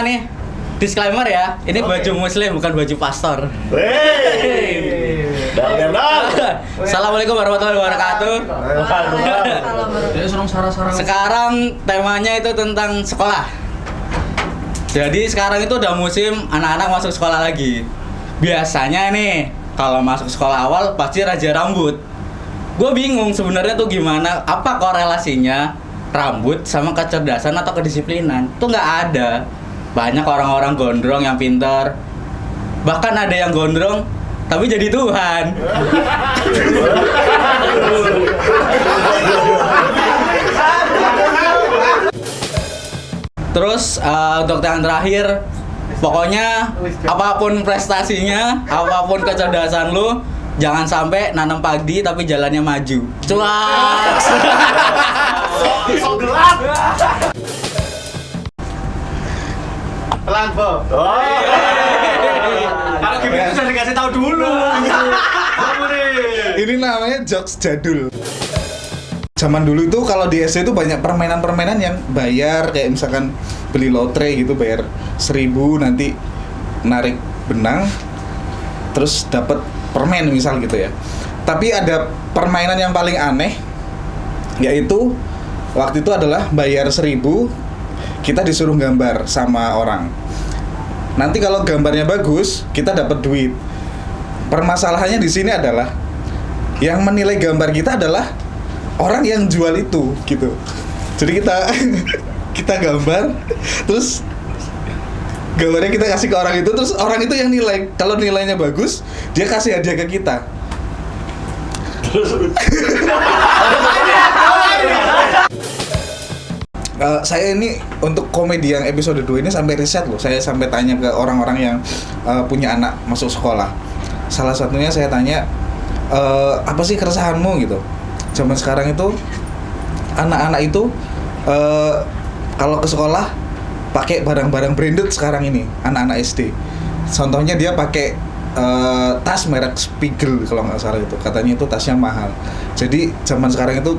nih disclaimer ya, ini baju muslim bukan baju pastor. Assalamualaikum warahmatullahi wabarakatuh. Sekarang temanya itu tentang sekolah. Jadi sekarang itu udah musim anak-anak masuk sekolah lagi. Biasanya nih kalau masuk sekolah awal pasti raja rambut. Gue bingung sebenarnya tuh gimana, apa korelasinya rambut sama kecerdasan atau kedisiplinan? Tuh nggak ada. Banyak orang-orang gondrong yang pintar, bahkan ada yang gondrong tapi jadi Tuhan. Terus untuk yang terakhir, pokoknya apapun prestasinya, apapun kecerdasan lu, jangan sampai nanam padi tapi jalannya maju. Cuaks. So gelap. Pelan, Bo. Kalau gitu bisa dikasih tahu dulu. Ini namanya jokes jadul. Zaman dulu itu kalau di SD itu banyak permainan-permainan yang bayar, kayak misalkan beli lotre gitu, bayar 1.000 nanti narik benang terus dapat permen misal gitu ya. Tapi ada permainan yang paling aneh, yaitu waktu itu adalah bayar 1.000, kita disuruh gambar sama orang. Nanti kalau gambarnya bagus, kita dapat duit. Permasalahannya di sini adalah yang menilai gambar kita adalah orang yang jual itu, gitu. Jadi kita gambar, terus gambarnya kita kasih ke orang itu, terus orang itu yang nilai. Kalau nilainya bagus, dia kasih hadiah ke kita. Saya ini untuk komedi yang episode 2 ini sampai riset loh. Saya sampai tanya ke orang-orang yang punya anak masuk sekolah. Salah satunya saya tanya, apa sih keresahanmu gitu. Zaman sekarang itu anak-anak itu kalau ke sekolah pakai barang-barang branded sekarang ini, anak-anak SD. Contohnya dia pakai tas merek Spiegel kalau nggak salah itu. Katanya itu tasnya mahal. Jadi zaman sekarang itu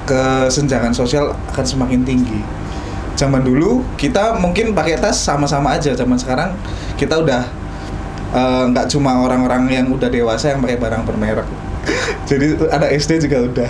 kesenjangan sosial akan semakin tinggi. Zaman dulu kita mungkin pakai tas sama-sama aja. Zaman sekarang kita udah nggak cuma orang-orang yang udah dewasa yang pakai barang bermerek. Jadi ada SD juga udah.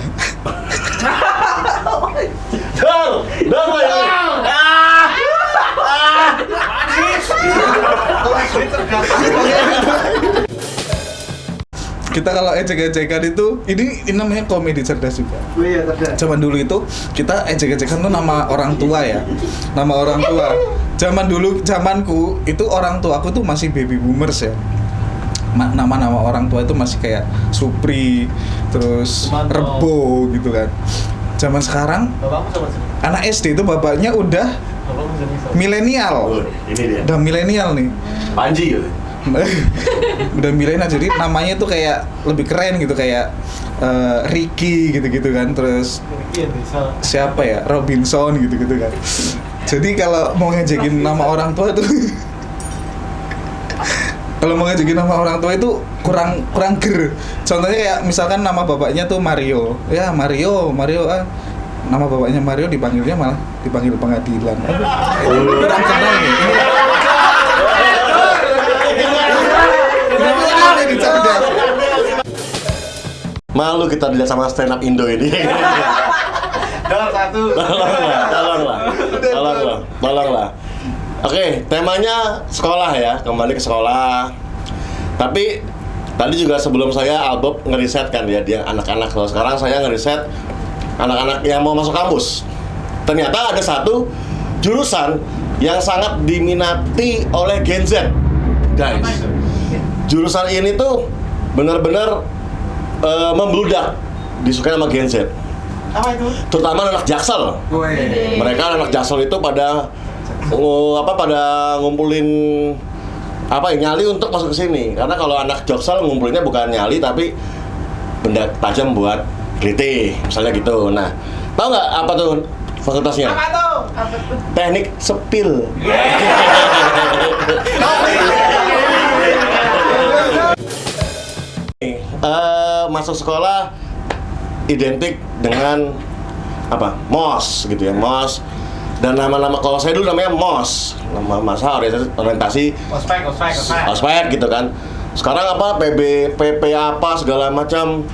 Kita kalau ejek-ejekan itu, ini namanya komedi cerdas juga. Oh iya, cerdas. Zaman dulu itu kita ejek-ejekan tuh nama orang tua ya, nama orang tua. Zaman dulu, zamanku itu orang tuaku tuh masih baby boomers ya. Nama-nama orang tua itu masih kayak Supri, terus Rebo gitu kan. Zaman sekarang, anak SD itu bapaknya udah milenial. Ini dia. Udah milenial nih. Panji gitu. Udah milenial, jadi namanya tuh kayak lebih keren gitu, kayak Ricky gitu-gitu kan. Terus siapa ya, Robinson gitu-gitu kan. Jadi kalau mau ngejekin nama orang tua itu kalau mau ngejekin nama orang tua itu kurang ger. Contohnya kayak misalkan nama bapaknya tuh Mario. Ya Mario nama bapaknya Mario, dipanggilnya malah dipanggil pengadilan. Kurang keren nih. Malu kita dilihat sama stand up Indo ini. Tolonglah. Oke, temanya sekolah ya, kembali ke sekolah. Tapi tadi juga sebelum saya Albob ngeriset kan ya, dia anak-anak. Kalau sekarang saya ngeriset anak-anak yang mau masuk kampus. Ternyata ada satu jurusan yang sangat diminati oleh Gen Z, guys. Jurusan ini tuh benar-benar membludak, disukai sama Gen Z. Apa itu? Terutama anak Jaksel. Mereka anak Jaksel itu pada ngumpulin nyali untuk masuk ke sini. Karena kalau anak Jaksel ngumpulinnya bukan nyali tapi benda tajam buat keliti, misalnya gitu. Nah, tahu nggak apa tuh fakultasnya? Apa tuh? Teknik sepil. Masuk sekolah identik dengan apa? MOS gitu ya, MOS. Dan nama-nama kalau saya dulu namanya MOS, nama masa orientasi ospek gitu kan. Sekarang apa PP apa segala macam.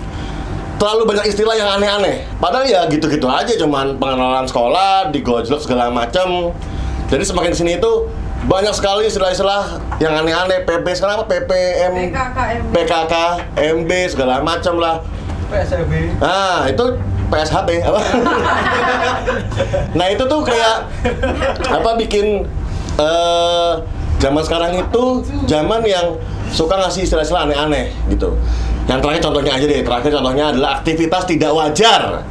Terlalu banyak istilah yang aneh-aneh. Padahal ya gitu-gitu aja, cuman pengenalan sekolah, digojlok segala macam. Jadi semakin sini itu banyak sekali istilah-istilah yang aneh-aneh. PP sekarang apa? PPM, PKK, MB segala macam lah. PSB. Nah, itu PSHT apa? Nah, itu tuh kayak apa bikin zaman sekarang itu zaman yang suka ngasih istilah-istilah aneh-aneh gitu. Yang terakhir contohnya aja deh, adalah aktivitas tidak wajar.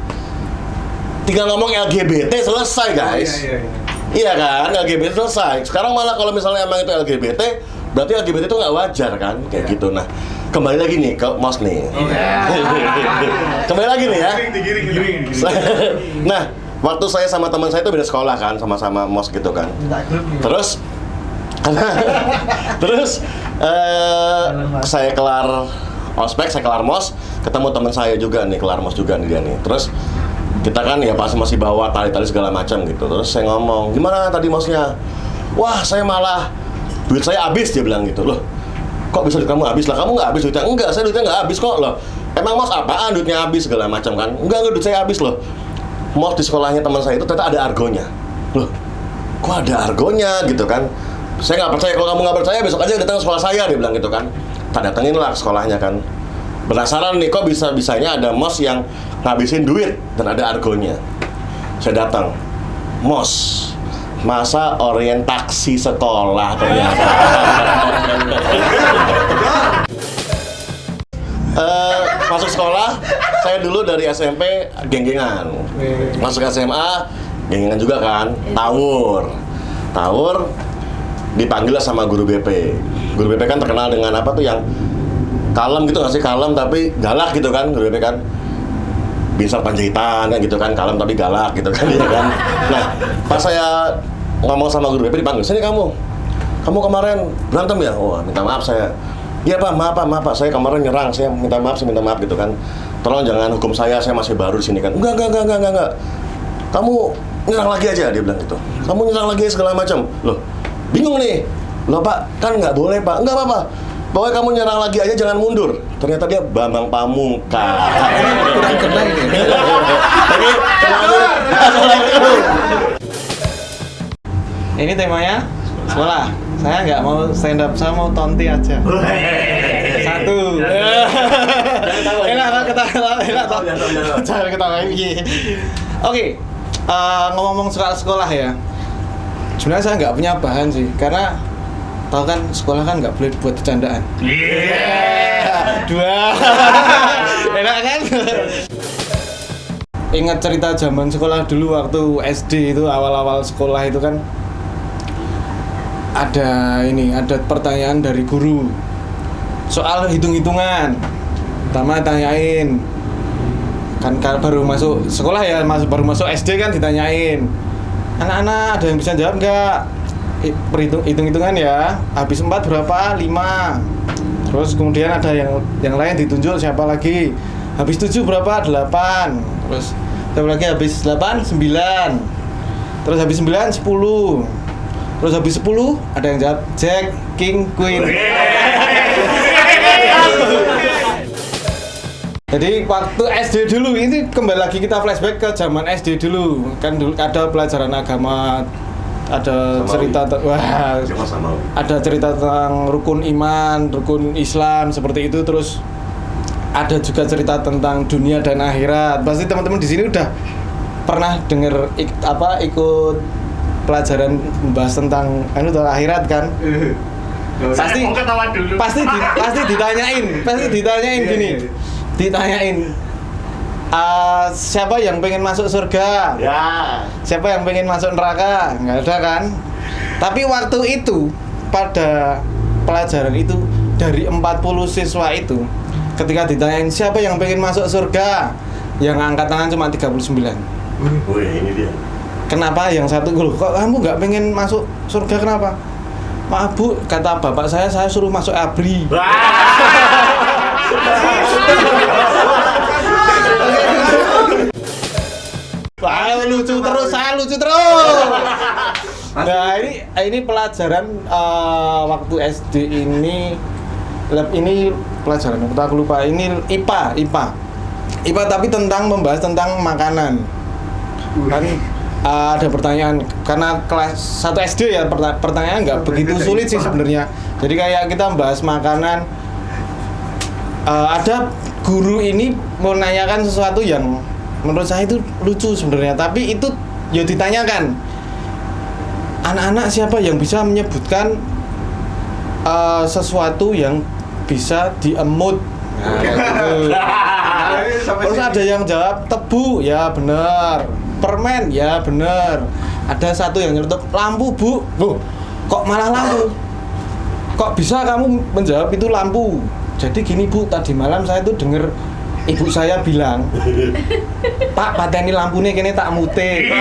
Tinggal ngomong LGBT selesai guys. Iya kan, LGBT selesai. Sekarang malah kalau misalnya emang itu LGBT, berarti LGBT itu nggak wajar kan, kayak gitu. Nah, kembali lagi nih ke MOS nih. Kembali lagi nih ya. Nah, waktu saya sama teman saya itu beda sekolah kan, sama-sama MOS gitu kan. Terus saya kelar ospek, saya kelar MOS, ketemu teman saya juga nih, kelar MOS juga nih dia nih. Terus kita kan ya pas masih bawa tali-tali segala macam gitu. Terus saya ngomong, gimana tadi MOS-nya? Wah, saya malah duit saya habis, dia bilang gitu. Loh, kok bisa duit kamu habis? Lah kamu nggak habis duitnya? Enggak, saya duitnya nggak habis kok. Loh, emang MOS apaan duitnya habis segala macam kan? Enggak, duit saya habis loh. MOS di sekolahnya teman saya itu ternyata ada argonya. Loh, kok ada argonya gitu kan? Saya nggak percaya. Kalau kamu nggak percaya, besok aja datang ke sekolah saya, dia bilang gitu kan. Tak datengin lah ke sekolahnya kan. Penasaran nih, kok bisa-bisanya ada MOS yang ngabisin duit dan ada argonya. Saya datang, MOS, masa orientasi sekolah ternyata. Masuk sekolah, saya dulu dari SMP geng-gengan. Masuk SMA, geng-gengan juga kan, tawur, dipanggil sama guru BP. Guru BP kan terkenal dengan apa tuh yang kalem gitu nggak sih, kalem tapi galak gitu kan, guru BP kan. Binsar Panjaitan kan gitu kan, kalem tapi galak gitu kan, ya kan. Nah, pas saya ngomong sama guru BP dipanggil, sini kamu kemarin berantem ya? Oh, minta maaf saya. Iya Pak, maaf Pak, saya kemarin nyerang, saya minta maaf gitu kan. Tolong jangan hukum saya masih baru di sini kan. Enggak. Kamu nyerang lagi aja, dia bilang gitu. Kamu nyerang lagi segala macam. Loh, bingung nih. Loh Pak, kan nggak boleh Pak. Enggak apa-apa. Pokoknya kamu nyerang lagi aja, jangan mundur. Ternyata dia Bambang Pamungkas. Kurang kena ini. Oke, Ini temanya sekolah. Saya nggak mau stand up, saya mau tonti aja. Satu. Enak Jangan ketawa lagi. Oke, ngomong soal sekolah ya. Sebenarnya saya nggak punya bahan sih, karena tahu kan sekolah kan nggak boleh buat bercandaan. Dua. Enak kan? Ingat cerita zaman sekolah dulu waktu SD itu, awal-awal sekolah itu kan ada pertanyaan dari guru soal hitung-hitungan. Pertama tanyain kan baru masuk sekolah ya, baru masuk SD kan ditanyain, anak-anak ada yang bisa jawab nggak? Hitung-hitungan ya, habis 4 berapa? 5. Terus kemudian ada yang lain ditunjuk, siapa lagi? Habis 7 berapa? 8. Terus siapa lagi? Habis 8, 9. Terus habis 9, 10. Terus habis 10 ada yang jawab Jack, King, Queen. Jadi waktu SD dulu, ini kembali lagi kita flashback ke zaman SD dulu. Kan dulu ada pelajaran agama, ada ada cerita tentang rukun iman, rukun Islam seperti itu. Terus ada juga cerita tentang dunia dan akhirat. Pasti teman-teman di sini udah pernah dengar ikut pelajaran membahas tentang akhirat kan? Pasti ditanyain gini. Siapa yang pengen masuk surga? Ya. Siapa yang pengen masuk neraka? Nggak ada kan? Tapi waktu itu pada pelajaran itu dari 40 siswa itu, ketika ditanyain siapa yang pengen masuk surga, yang angkat tangan cuma 39. Wih, ini dia. Kenapa yang satu kok kamu nggak pengen masuk surga, kenapa? Maaf Bu, kata bapak saya suruh masuk ABRI. Wah, lucu terus, saya lucu terus. Nah, ini pelajaran waktu SD ini pelajaran aku lupa. Ini IPA tapi membahas tentang makanan. Kan ada pertanyaan karena kelas 1 SD ya pertanyaan nggak begitu sulit sih sebenarnya. Jadi kayak kita membahas makanan. Ada guru ini menanyakan sesuatu yang menurut saya itu lucu sebenarnya, tapi itu ya ditanyakan anak-anak siapa yang bisa menyebutkan sesuatu yang bisa diemut. Nah, gitu. Terus ada yang jawab tebu, ya bener. Permen, ya bener. Ada satu yang nyelotok lampu, Bu. Kok malah lampu? Kok bisa kamu menjawab itu lampu? Jadi gini, Bu, tadi malam saya tuh denger ibu saya bilang, Pak, pateni lampunya kene tak mute.